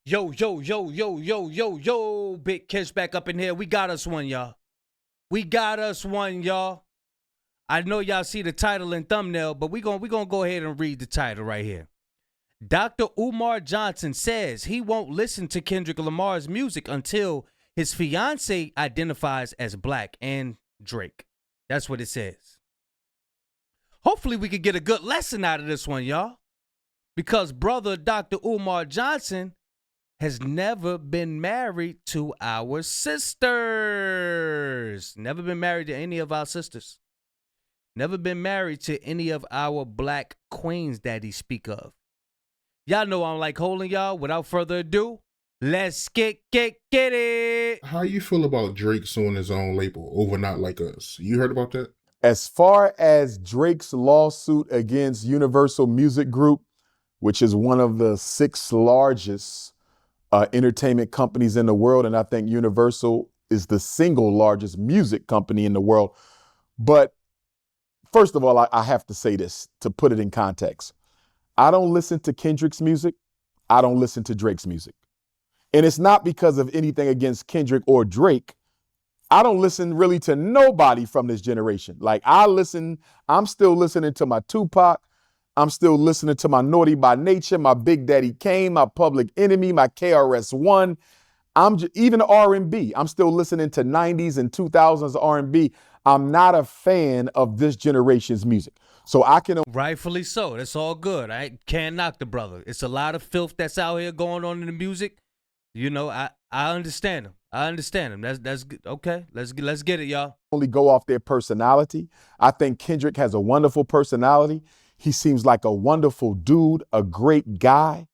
Yo, yo, yo, yo, yo, yo, yo, Big Kish back up in here. We got us one, y'all. We got us one, y'all. I know y'all see the title and thumbnail, but we gonna go ahead and read the title right here. Dr. Umar Johnson says he won't listen to Kendrick Lamar's music until his fiance identifies as black and Drake. That's what it says. Hopefully we could get a good lesson out of this one, y'all. Because brother Dr. Umar Johnson has never been married to our sisters. Never been married to any of our sisters. Never been married to any of our black queens that he speak of. Y'all know I'm like holding y'all. Without further ado, let's get it. How you feel about Drake suing his own label over Not Like Us? You heard about that? As far as Drake's lawsuit against Universal Music Group, which is one of the 6 largest entertainment companies in the world, and I think Universal is the single largest music company in the world. But first of all, I have to say this to put it in context. I don't listen to Kendrick's music. I don't listen to Drake's music. And it's not because of anything against Kendrick or Drake. I don't listen really to nobody from this generation. Like I'm still listening to my Tupac. I'm still listening to my Naughty by Nature, my Big Daddy Kane, my Public Enemy, my KRS-One. Even R&B. I'm still listening to 90s and 2000s R&B. I'm not a fan of this generation's music. So I can... Rightfully so. That's all good. I can't knock the brother. It's a lot of filth that's out here going on in the music. You know, I understand him. I understand him. That's good. Okay. Let's get it, y'all. Only go off their personality. I think Kendrick has a wonderful personality. He seems like a wonderful dude, a great guy.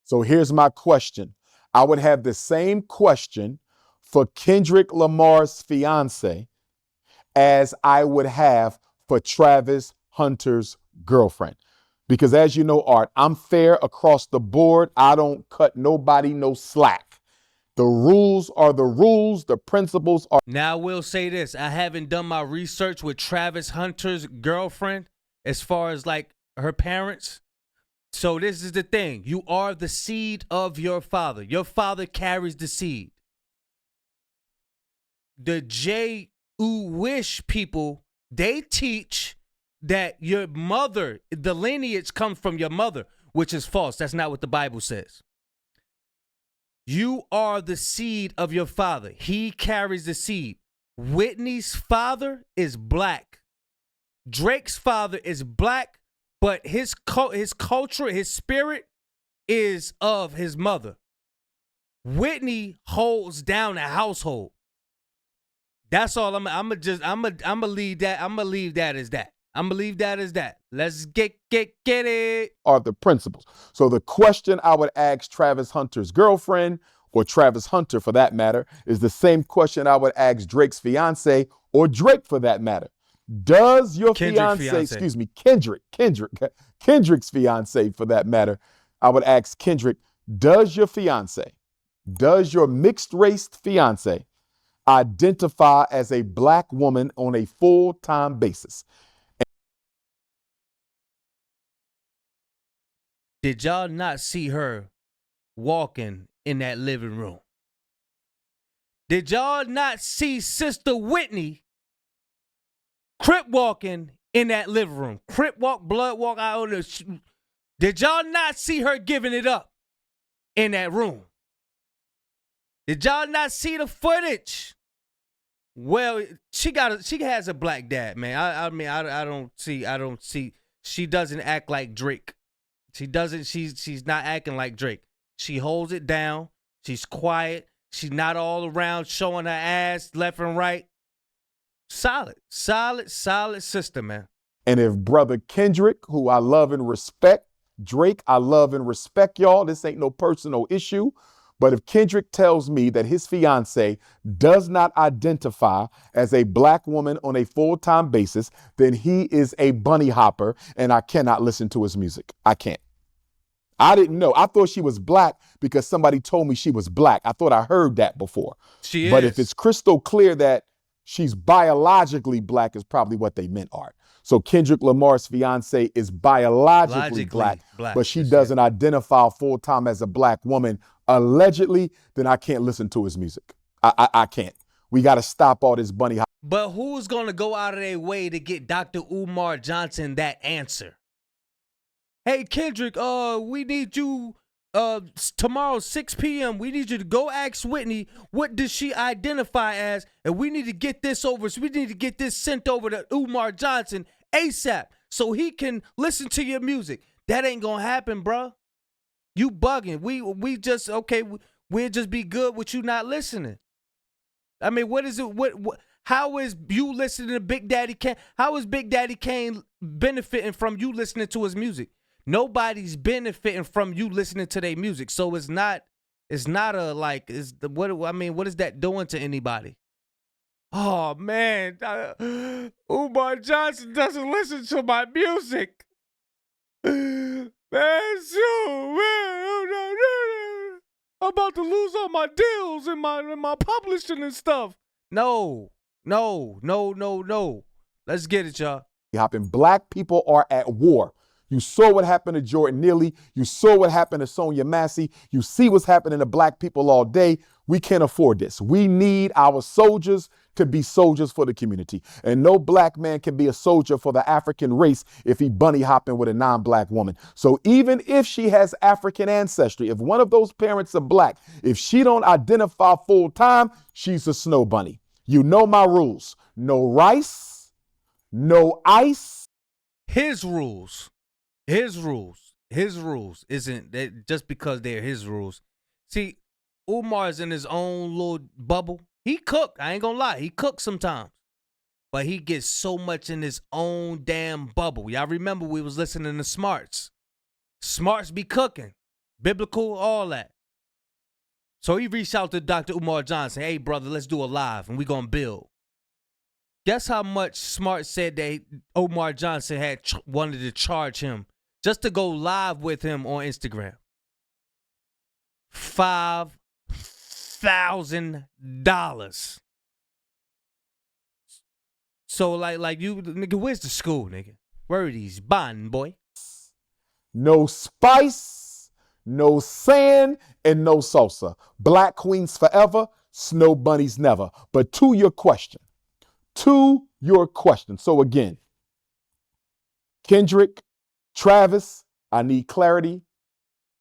So here's my question. I would have the same question for Kendrick Lamar's fiance as I would have for Travis Hunter's girlfriend. Because as you know, Art, I'm fair across the board. I don't cut nobody no slack. The rules are the rules. The principles are... Now, I will say this. I haven't done my research with Travis Hunter's girlfriend as far as like her parents. So this is the thing. You are the seed of your father. Your father carries the seed. The J-U-Wish people, they teach that your mother, the lineage comes from your mother, which is false. That's not what the Bible says. You are the seed of your father. He carries the seed. Whitney's father is black. Drake's father is black, but his culture, his spirit is of his mother. Whitney holds down a household. That's all. I'm gonna leave that. I'm gonna leave that as that. I'm gonna leave that as that. Let's get it. Are the principles. So the question I would ask Travis Hunter's girlfriend, or Travis Hunter for that matter, is the same question I would ask Drake's fiance, or Drake for that matter. Does your Kendrick's fiance for that matter, I would ask Kendrick, does your mixed race fiance identify as a black woman on a full-time basis? Did y'all not see her walking in that living room? Did y'all not see Sister Whitney crip walking in that living room? Crip walk, blood walk out of the... Did y'all not see her giving it up in that room? Did y'all not see the footage? Well, she has a black dad, man. I don't see. She doesn't act like Drake. She doesn't. She's not acting like Drake. She holds it down. She's quiet. She's not all around showing her ass left and right. Solid sister, man. And if brother Kendrick, who I love and respect, Drake, I love and respect y'all. This ain't no personal issue. But if Kendrick tells me that his fiance does not identify as a black woman on a full-time basis, then he is a bunny hopper and I cannot listen to his music. I can't. I didn't know. I thought she was black because somebody told me she was black. I thought I heard that before. But if it's crystal clear that she's biologically black is probably what they meant, Art. So Kendrick Lamar's fiance is biologically black, but she doesn't identify full-time as a black woman, allegedly, then I can't listen to his music. I can't. We got to stop all this bunny hop. But who's going to go out of their way to get Dr. Umar Johnson that answer? Hey, Kendrick, we need you tomorrow, 6 p.m. We need you to go ask Whitney what does she identify as, and we need to get this over. So we need to get this sent over to Umar Johnson ASAP so he can listen to your music. That ain't gonna happen, bro. You bugging. We just okay. We'll just be good with you not listening. I mean, what is it? What? How is you listening to Big Daddy Kane? How is Big Daddy Kane benefiting from you listening to his music? Nobody's benefiting from you listening to their music. So it's not a like, what is that doing to anybody? Oh man, Umar Johnson doesn't listen to my music. Man, I'm about to lose all my deals and my publishing and stuff. No. Let's get it, y'all. Black people are at war. You saw what happened to Jordan Neely. You saw what happened to Sonia Massey. You see what's happening to black people all day. We can't afford this. We need our soldiers to be soldiers for the community. And no black man can be a soldier for the African race if he bunny hopping with a non-black woman. So even if she has African ancestry, if one of those parents are black, if she don't identify full time, she's a snow bunny. You know my rules. No rice, no ice. His rules isn't that just because they're his rules. See, Umar's in his own little bubble. He cook. I ain't gonna lie. He cooks sometimes. But he gets so much in his own damn bubble. Y'all remember we was listening to Smarts. Smarts be cooking. Biblical, all that. So he reached out to Dr. Umar Johnson. Hey, brother, let's do a live and we gonna build. Guess how much Smart said that Umar Johnson had wanted to charge him just to go live with him on Instagram? $5,000. So like you, nigga, where's the school, nigga? Where are these bonding, boy? No spice, no sand, and no salsa. Black queens forever, snow bunnies never. But to your question. So again, Kendrick, Travis, I need clarity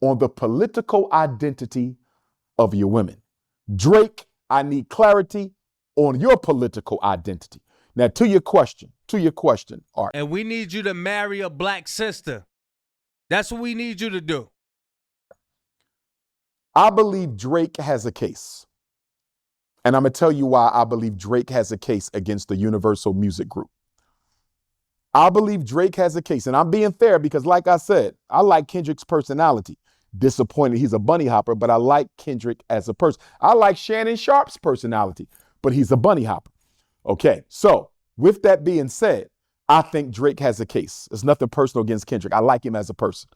on the political identity of your women. Drake, I need clarity on your political identity. Now, to your question, Art. And we need you to marry a black sister. That's what we need you to do. I believe Drake has a case. And I'm going to tell you why I believe Drake has a case against the Universal Music Group. I believe Drake has a case. And I'm being fair because, like I said, I like Kendrick's personality. Disappointed he's a bunny hopper, but I like Kendrick as a person. I like Shannon Sharp's personality, but he's a bunny hopper. Okay, so with that being said, I think Drake has a case. There's nothing personal against Kendrick. I like him as a person.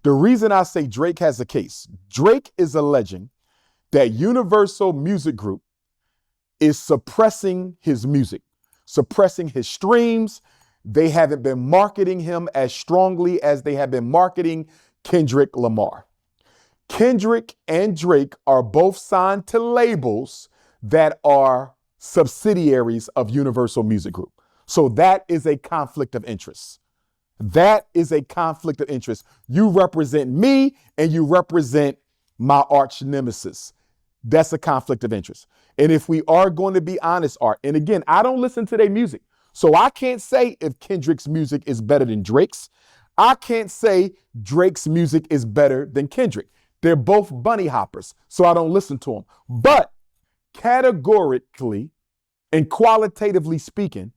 The reason I say Drake has a case, Drake is alleging that Universal Music Group is suppressing his music, suppressing his streams. They haven't been marketing him as strongly as they have been marketing Kendrick Lamar. Kendrick and Drake are both signed to labels that are subsidiaries of Universal Music Group. So that is a conflict of interest. You represent me and you represent my arch nemesis. That's a conflict of interest. And if we are going to be honest, Art, and again, I don't listen to their music, so I can't say if Kendrick's music is better than Drake's. I can't say Drake's music is better than Kendrick. They're both bunny hoppers, so I don't listen to them. But categorically and qualitatively speaking,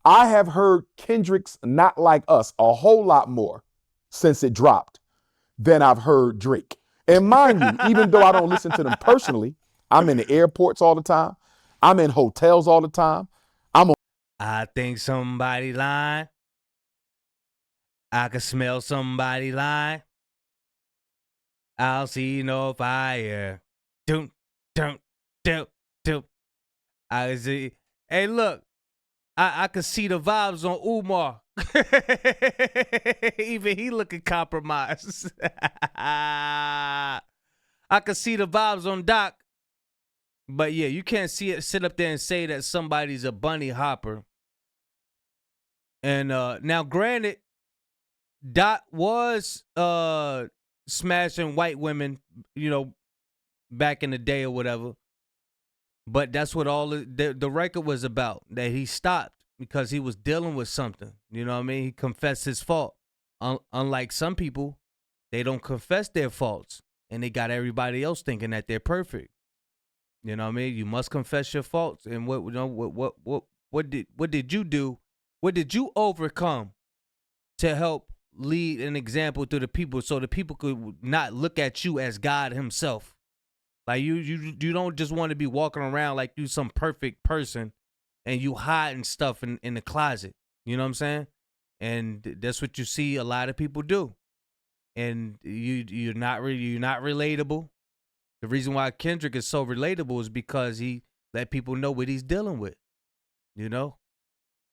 I have heard Kendrick's Not Like Us a whole lot more since it dropped than I've heard Drake. And mind you, even though I don't listen to them personally, I'm in the airports all the time. I'm in hotels all the time. I think somebody lying. I can smell somebody lying. I'll see no fire. Doom. I see. Hey, look. I can see the vibes on Umar. Even he looking compromised. I could see the vibes on Doc. But yeah, you can't sit up there and say that somebody's a bunny hopper. And now granted, Doc was smashing white women, back in the day or whatever. But that's what all the record was about, that he stopped because he was dealing with something. You know what I mean? He confessed his fault. Unlike some people, they don't confess their faults, and they got everybody else thinking that they're perfect. You know what I mean? You must confess your faults. And what did you do? What did you overcome to help lead an example to the people, so the people could not look at you as God himself? Like you don't just want to be walking around like you some perfect person and you hiding stuff in the closet. You know what I'm saying? And that's what you see a lot of people do. And you're not relatable. The reason why Kendrick is so relatable is because he let people know what he's dealing with.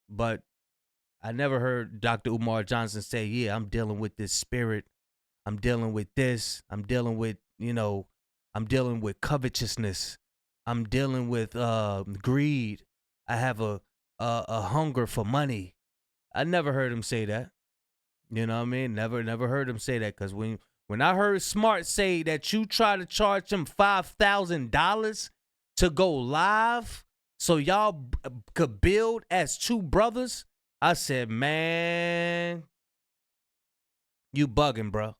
But I never heard Dr. Umar Johnson say, yeah, I'm dealing with this spirit. I'm dealing with this. I'm dealing with, I'm dealing with covetousness. I'm dealing with greed. I have a hunger for money. I never heard him say that. You know what I mean? Never heard him say that, because when I heard Smart say that you try to charge him $5,000 to go live so y'all could build as two brothers, I said, man, you bugging, bro.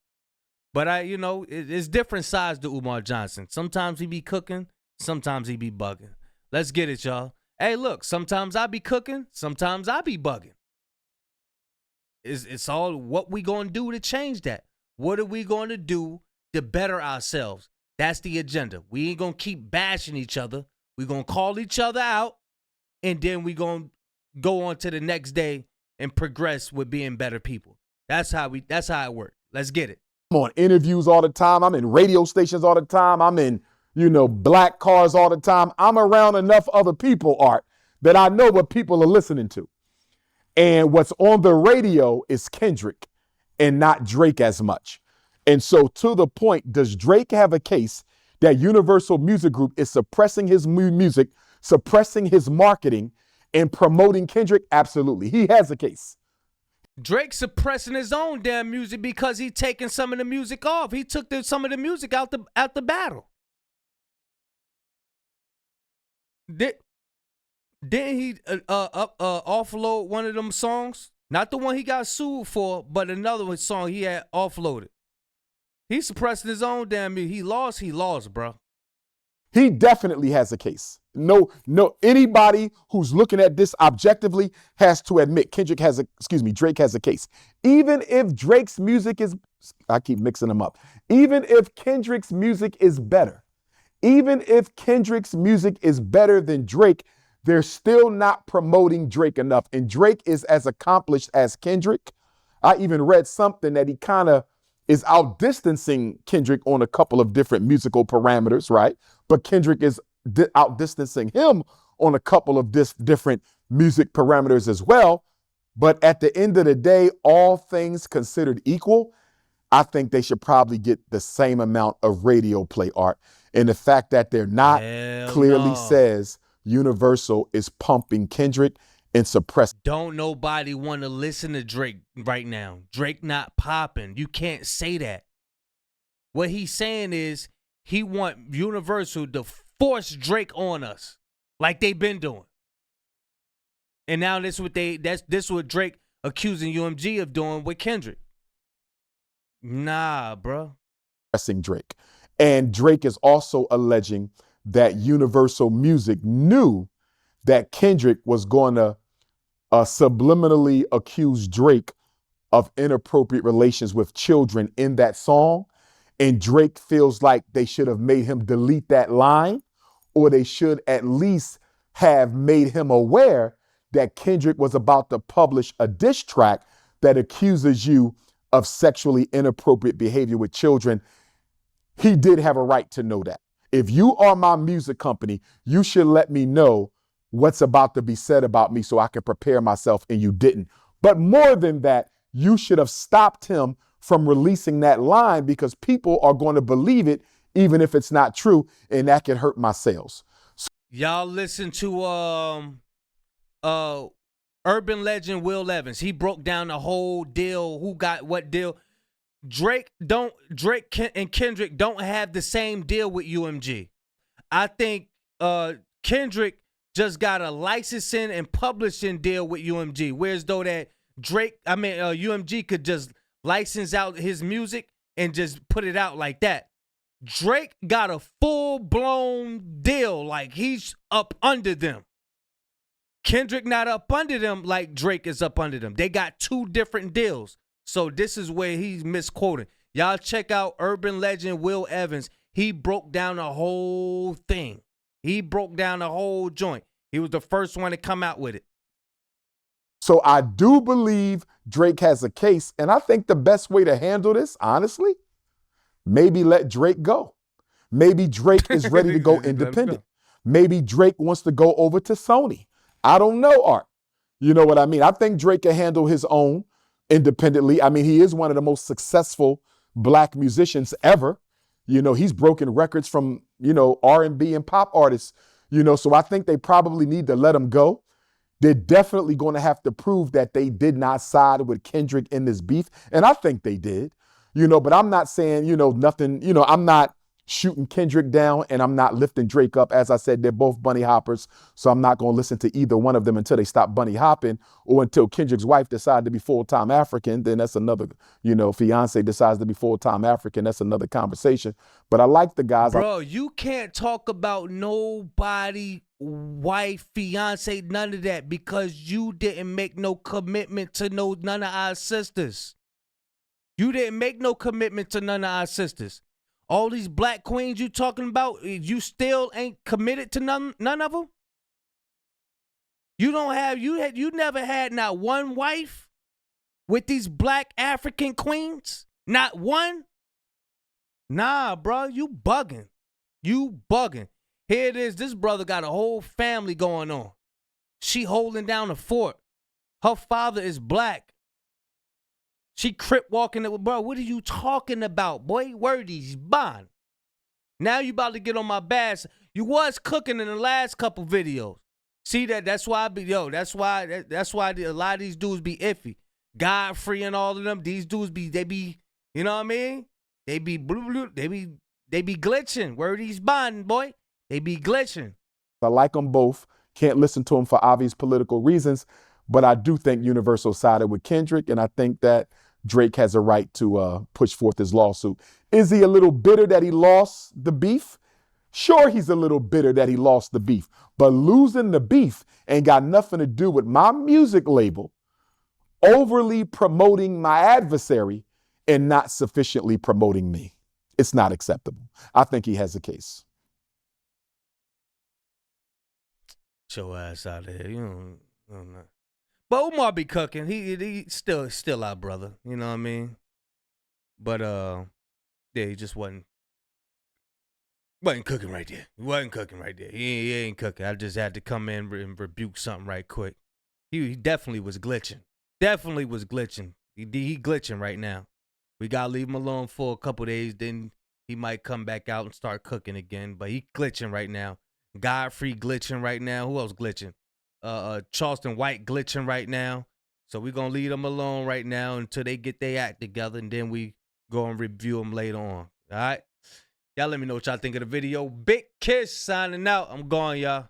But it's different sides to Umar Johnson. Sometimes he be cooking, sometimes he be bugging. Let's get it, y'all. Hey, look, sometimes I be cooking, sometimes I be bugging. It's all what we gonna do to change that. What are we going to do to better ourselves? That's the agenda. We ain't going to keep bashing each other. We're going to call each other out, and then we're going to go on to the next day and progress with being better people. That's how it works. Let's get it. I'm on interviews all the time. I'm in radio stations all the time. I'm in, black cars all the time. I'm around enough other people, Art, that I know what people are listening to. And what's on the radio is Kendrick and not Drake as much. And so, to the point, does Drake have a case that Universal Music Group is suppressing his music, suppressing his marketing, and promoting Kendrick? Absolutely. He has a case. Drake suppressing his own damn music because he taking some of the music off. He took some of the music out the battle. Didn't he offload one of them songs? Not the one he got sued for, but another song he had offloaded. He's suppressing his own damn music. He lost, bro. He definitely has a case. No, anybody who's looking at this objectively has to admit Drake has a case. Even if Drake's music is, I keep mixing them up. Even if Kendrick's music is better, even if Kendrick's music is better than Drake, they're still not promoting Drake enough. And Drake is as accomplished as Kendrick. I even read something that he kind of is outdistancing Kendrick on a couple of different musical parameters, right? But Kendrick is outdistancing him on a couple of different music parameters as well. But at the end of the day, all things considered equal, I think they should probably get the same amount of radio play, Art. And the fact that they're not clearly says Universal is pumping Kendrick and suppressing. Don't nobody want to listen to Drake right now. Drake not popping. You can't say that. What he's saying is he want Universal to force Drake on us like they've been doing. And now this what Drake accusing UMG of doing with Kendrick. Nah, bro. Pressing Drake. And Drake is also alleging that Universal Music knew that Kendrick was going to subliminally accuse Drake of inappropriate relations with children in that song. And Drake feels like they should have made him delete that line, or they should at least have made him aware that Kendrick was about to publish a diss track that accuses you of sexually inappropriate behavior with children. He did have a right to know that. If you are my music company, you should let me know what's about to be said about me so I can prepare myself, and you didn't. But more than that, you should have stopped him from releasing that line because people are going to believe it even if it's not true, and that can hurt my sales. Y'all listen to urban legend Will Evans. He broke down the whole deal, who got what deal. Drake and Kendrick don't have the same deal with UMG. I think Kendrick just got a licensing and publishing deal with UMG, whereas though that UMG could just license out his music and just put it out like that. Drake got a full-blown deal, like he's up under them. Kendrick not up under them like Drake is up under them. They got two different deals. So this is where he's misquoting. Y'all check out urban legend Will Evans. He broke down the whole thing. He broke down the whole joint. He was the first one to come out with it. So I do believe Drake has a case, and I think the best way to handle this, honestly, maybe let Drake go. Maybe Drake is ready to go independent. Maybe Drake wants to go over to Sony. I don't know, Art. You know what I mean? I think Drake can handle his own independently. I mean, he is one of the most successful black musicians ever. You know, he's broken records from, R&B and pop artists, so I think they probably need to let him go. They're definitely going to have to prove that they did not side with Kendrick in this beef. And I think they did, but I'm not saying, nothing, I'm not shooting Kendrick down and I'm not lifting Drake up. As I said, they're both bunny hoppers. So I'm not going to listen to either one of them until they stop bunny hopping or until Kendrick's wife decides to be full-time African. Then that's another, fiance decides to be full-time African. That's another conversation. But I like the guys. Bro, you can't talk about nobody, wife, fiance, none of that because you didn't make no commitment to none of our sisters. You didn't make no commitment to none of our sisters. All these black queens you talking about, you still ain't committed to none of them? You never had not one wife with these black African queens? Not one? Nah, bro, you bugging. You bugging. Here it is, this brother got a whole family going on. She holding down the fort. Her father is black. She crip walking it with, bro, what are you talking about, boy? Wordy's bond. Now you about to get on my bass. You was cooking in the last couple videos. See that's why that's why a lot of these dudes be iffy. Godfrey and all of them, these dudes they be, you know what I mean? They be they be glitching. Wordy's bonding, boy. They be glitching. I like them both. Can't listen to them for obvious political reasons, but I do think Universal sided with Kendrick, and I think that Drake has a right to push forth his lawsuit. Is he a little bitter that he lost the beef? Sure, he's a little bitter that he lost the beef, but losing the beef ain't got nothing to do with my music label overly promoting my adversary and not sufficiently promoting me. It's not acceptable. I think he has a case. Get your ass out of here. You don't know. But Umar be cooking. He still our brother. You know what I mean? But yeah, he just wasn't cooking right there. He wasn't cooking right there. He ain't cooking. I just had to come in and rebuke something right quick. He definitely was glitching. Definitely was glitching. He glitching right now. We gotta leave him alone for a couple days. Then he might come back out and start cooking again. But he glitching right now. Godfrey glitching right now. Who else glitching? Charleston White glitching right now. So we're going to leave them alone right now until they get their act together, and then we go and review them later on. All right? Y'all let me know what y'all think of the video. Big Kiss signing out. I'm gone, y'all.